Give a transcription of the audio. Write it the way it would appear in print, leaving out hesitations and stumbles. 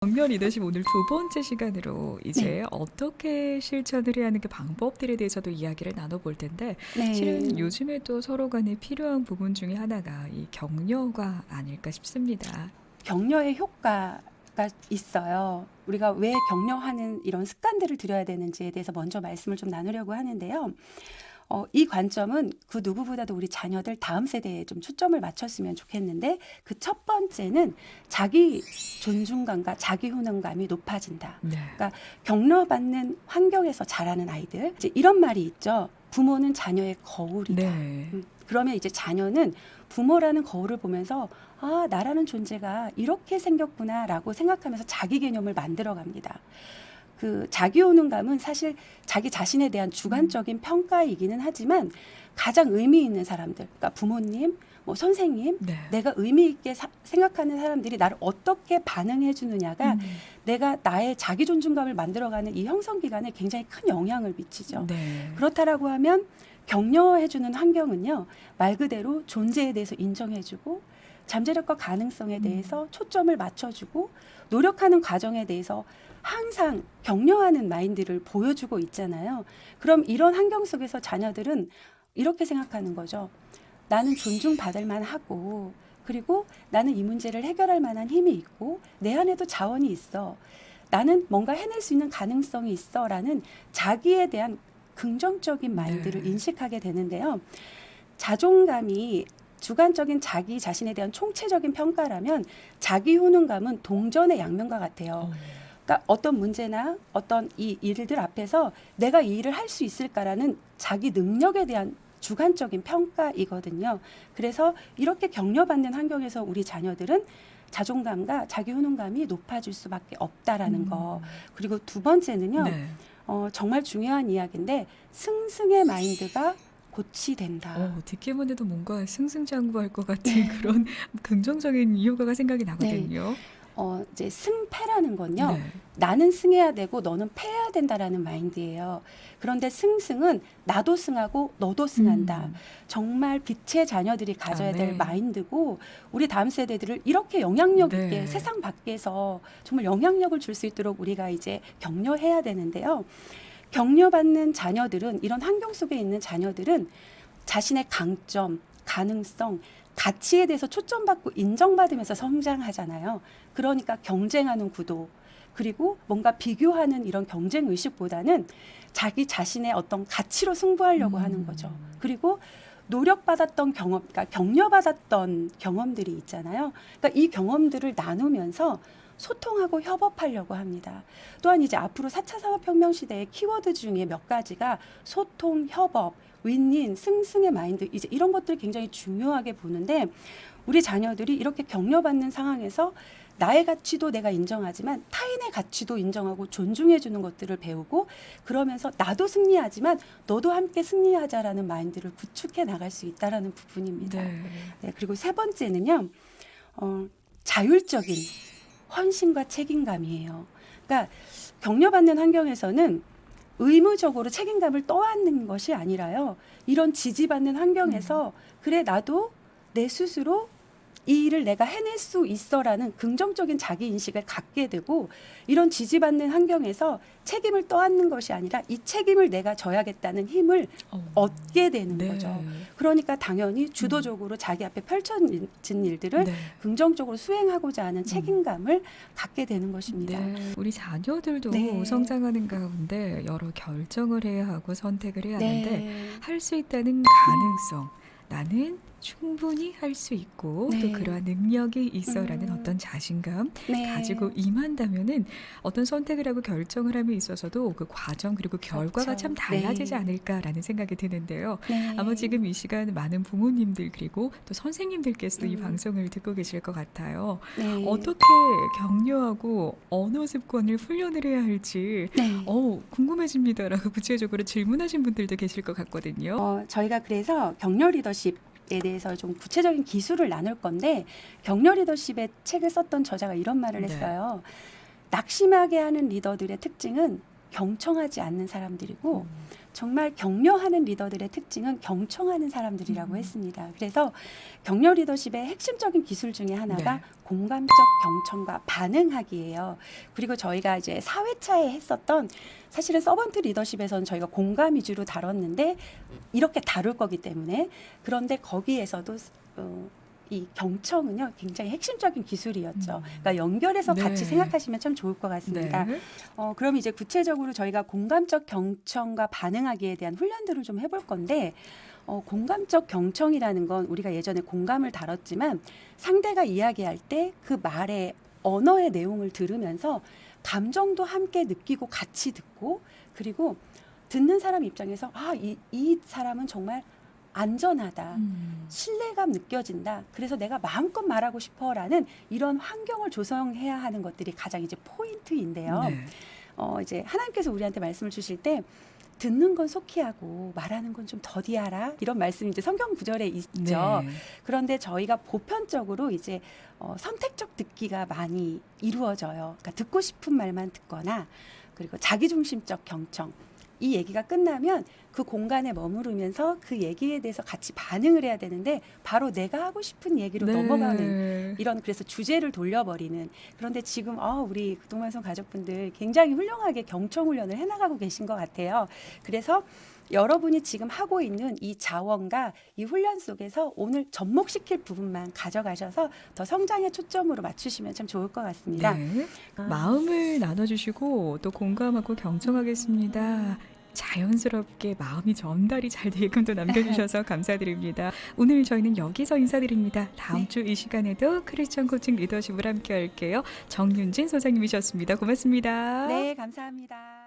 격려 리더십 오늘 두 번째 시간으로 네. 이제 어떻게 실천을 해야 하는 그 방법들에 대해서도 이야기를 나눠볼 텐데 네. 실은 요즘에 또 서로 간에 필요한 부분 중에 하나가 이 격려가 아닐까 싶습니다. 격려의 효과가 있어요. 우리가 왜 격려하는 이런 습관들을 들여야 되는지에 대해서 먼저 말씀을 좀 나누려고 하는데요. 이 관점은 그 누구보다도 우리 자녀들 다음 세대에 좀 초점을 맞췄으면 좋겠는데 그 첫 번째는 자기 존중감과 자기 효능감이 높아진다. 네. 그러니까 격려받는 환경에서 자라는 아이들. 이제 이런 말이 있죠. 부모는 자녀의 거울이다. 네. 그러면 이제 자녀는 부모라는 거울을 보면서 아, 나라는 존재가 이렇게 생겼구나라고 생각하면서 자기 개념을 만들어 갑니다. 그 자기 효능감은 사실 자기 자신에 대한 주관적인 평가이기는 하지만 가장 의미 있는 사람들, 그러니까 부모님, 뭐 선생님, 네. 내가 의미 있게 생각하는 사람들이 나를 어떻게 반응해 주느냐가 내가 나의 자기 존중감을 만들어가는 이 형성 기간에 굉장히 큰 영향을 미치죠. 네. 그렇다라고 하면 격려해주는 환경은요, 말 그대로 존재에 대해서 인정해주고 잠재력과 가능성에 대해서 초점을 맞춰주고 노력하는 과정에 대해서 항상 격려하는 마인드를 보여주고 있잖아요. 그럼 이런 환경 속에서 자녀들은 이렇게 생각하는 거죠. 나는 존중받을 만하고 그리고 나는 이 문제를 해결할 만한 힘이 있고 내 안에도 자원이 있어. 나는 뭔가 해낼 수 있는 가능성이 있어 라는 자기에 대한 긍정적인 마인드를 네. 인식하게 되는데요. 자존감이 주관적인 자기 자신에 대한 총체적인 평가라면 자기 효능감은 동전의 양면과 같아요. 그러니까 어떤 문제나 어떤 이 일들 앞에서 내가 이 일을 할 수 있을까라는 자기 능력에 대한 주관적인 평가이거든요. 그래서 이렇게 격려받는 환경에서 우리 자녀들은 자존감과 자기 효능감이 높아질 수밖에 없다라는 거. 그리고 두 번째는요. 네. 정말 중요한 이야기인데 승승의 마인드가 고치된다. 듣기만 해도 뭔가 승승장구할 것 같은 그런 긍정적인 이유가가 생각이 나거든요. 이제 승패라는 건요. 네. 나는 승해야 되고 너는 패해야 된다라는 마인드예요. 그런데 승승은 나도 승하고 너도 승한다. 정말 빛의 자녀들이 가져야 될 네. 마인드고 우리 다음 세대들을 이렇게 영향력 있게 네. 세상 밖에서 정말 영향력을 줄 수 있도록 우리가 이제 격려해야 되는데요. 격려받는 자녀들은 이런 환경 속에 있는 자녀들은 자신의 강점, 가능성, 가치에 대해서 초점받고 인정받으면서 성장하잖아요. 그러니까 경쟁하는 구도 그리고 뭔가 비교하는 이런 경쟁 의식보다는 자기 자신의 어떤 가치로 승부하려고 하는 거죠. 그리고 노력받았던 경험, 그러니까 격려받았던 경험들이 있잖아요. 그러니까 이 경험들을 나누면서 소통하고 협업하려고 합니다. 또한 이제 앞으로 4차 산업혁명 시대의 키워드 중에 몇 가지가 소통, 협업, 윈윈, 승승의 마인드 이제 이런 것들을 굉장히 중요하게 보는데 우리 자녀들이 이렇게 격려받는 상황에서 나의 가치도 내가 인정하지만 타인의 가치도 인정하고 존중해 주는 것들을 배우고 그러면서 나도 승리하지만 너도 함께 승리하자라는 마인드를 구축해 나갈 수 있다라는 부분입니다. 네. 네, 그리고 세 번째는요. 자율적인 헌신과 책임감이에요. 그러니까 격려받는 환경에서는 의무적으로 책임감을 떠안는 것이 아니라요. 이런 지지받는 환경에서 그래 나도 내 스스로 이 일을 내가 해낼 수 있어라는 긍정적인 자기인식을 갖게 되고 이런 지지받는 환경에서 책임을 떠안는 것이 아니라 이 책임을 내가 져야겠다는 힘을 얻게 되는 네. 거죠. 그러니까 당연히 주도적으로 자기 앞에 펼쳐진 일들을 네. 긍정적으로 수행하고자 하는 책임감을 갖게 되는 것입니다. 네. 우리 자녀들도 네. 성장하는 가운데 여러 결정을 해야 하고 선택을 해야 하는데 네. 할 수 있다는 가능성, 나는 충분히 할 수 있고 네. 또 그러한 능력이 있어라는 어떤 자신감 네. 가지고 임한다면은 어떤 선택을 하고 결정을 함에 있어서도 그 과정 그리고 결과가 그렇죠. 참 달라지지 네. 않을까라는 생각이 드는데요. 네. 아마 지금 이 시간 많은 부모님들 그리고 또 선생님들께서도 이 음. 방송을 듣고 계실 것 같아요. 네. 어떻게 격려하고 언어 습관을 훈련을 해야 할지 네. 궁금해집니다라고 구체적으로 질문하신 분들도 계실 것 같거든요. 저희가 그래서 격려 리더십에 대해서 좀 구체적인 기술을 나눌 건데 격려 리더십의 책을 썼던 저자가 이런 말을 네. 했어요. 낙심하게 하는 리더들의 특징은 경청하지 않는 사람들이고 정말 격려하는 리더들의 특징은 경청하는 사람들이라고 음. 했습니다. 그래서 격려 리더십의 핵심적인 기술 중에 하나가 네. 공감적 경청과 반응하기예요. 그리고 저희가 이제 4회차에 했었던 사실은 서번트 리더십에서는 저희가 공감 위주로 다뤘는데 이렇게 다룰 거기 때문에 그런데 거기에서도 이 경청은요 굉장히 핵심적인 기술이었죠. 그러니까 연결해서 네. 같이 생각하시면 참 좋을 것 같습니다. 네. 그럼 이제 구체적으로 저희가 공감적 경청과 반응하기에 대한 훈련들을 좀 해볼 건데 공감적 경청이라는 건 우리가 예전에 공감을 다뤘지만 상대가 이야기할 때 그 말의 언어의 내용을 들으면서 감정도 함께 느끼고 같이 듣고 그리고 듣는 사람 입장에서 이 사람은 정말 안전하다. 신뢰감 느껴진다. 그래서 내가 마음껏 말하고 싶어라는 이런 환경을 조성해야 하는 것들이 가장 이제 포인트인데요. 네. 이제 하나님께서 우리한테 말씀을 주실 때 듣는 건 속히 하고 말하는 건 좀 더디하라 이런 말씀이 이제 성경 구절에 있죠. 네. 그런데 저희가 보편적으로 이제 선택적 듣기가 많이 이루어져요. 그러니까 듣고 싶은 말만 듣거나 그리고 자기중심적 경청. 이 얘기가 끝나면 그 공간에 머무르면서 그 얘기에 대해서 같이 반응을 해야 되는데 바로 내가 하고 싶은 얘기로 네. 넘어가는 이런 그래서 주제를 돌려버리는 그런데 지금 우리 동만성 가족분들 굉장히 훌륭하게 경청 훈련을 해나가고 계신 것 같아요. 그래서 여러분이 지금 하고 있는 이 자원과 이 훈련 속에서 오늘 접목시킬 부분만 가져가셔서 더 성장의 초점으로 맞추시면 참 좋을 것 같습니다. 네. 마음을 나눠주시고 또 공감하고 경청하겠습니다. 자연스럽게 마음이 전달이 잘 되게끔 또 남겨주셔서 감사드립니다. 오늘 저희는 여기서 인사드립니다. 다음 네. 주 이 시간에도 크리스천 코칭 리더십을 함께 할게요. 정윤진 소장님이셨습니다. 고맙습니다. 네, 감사합니다.